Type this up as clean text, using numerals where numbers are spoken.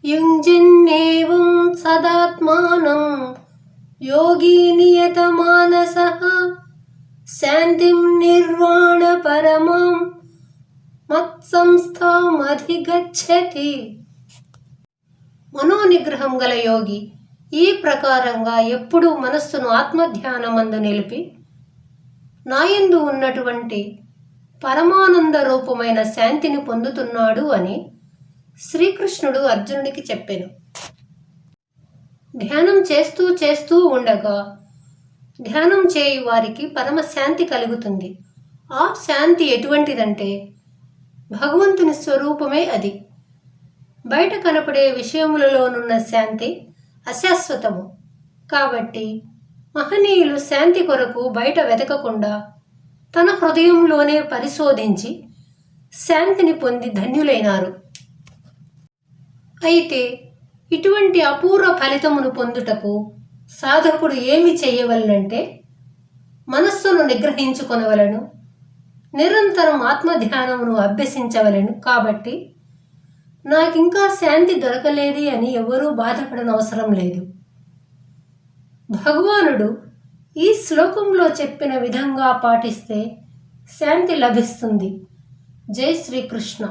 యుంజన్నేవం సదాత్మానం యోగి నియతమానసః శాంతిం నిర్వాణ పరమాం మత్సంస్థామధిగచ్చతి. మనోనిగ్రహం గల యోగి ఈ ప్రకారంగా ఎప్పుడూ మనస్సును ఆత్మధ్యానమందు నిలిపి నాయందు ఉన్నటువంటి పరమానంద రూపమైన శాంతిని పొందుతున్నాడు అని శ్రీకృష్ణుడు అర్జునుడికి చెప్పెను. ధ్యానం చేస్తూ చేస్తూ ఉండగా ధ్యానం చేయు వారికి పరమశాంతి కలుగుతుంది. ఆ శాంతి ఎటువంటిదంటే భగవంతుని స్వరూపమే అది. బయట కనపడే విషయములలోనున్న శాంతి అశాశ్వతము. కాబట్టి మహనీయులు శాంతి కొరకు బయట వెతకకుండా తన హృదయంలోనే పరిశోధించి శాంతిని పొంది ధన్యులైనారు. అయితే ఇటువంటి అపూర్వ ఫలితమును పొందుటకు సాధకుడు ఏమి చేయవలనంటే మనస్సును నిగ్రహించుకొనవలను, నిరంతరం ఆత్మధ్యానమును అభ్యసించవలను. కాబట్టి నాకింకా శాంతి దొరకలేది అని ఎవరూ బాధపడనవసరం లేదు. భగవానుడు ఈ శ్లోకంలో చెప్పిన విధంగా పాటిస్తే శాంతి లభిస్తుంది. జై శ్రీకృష్ణ.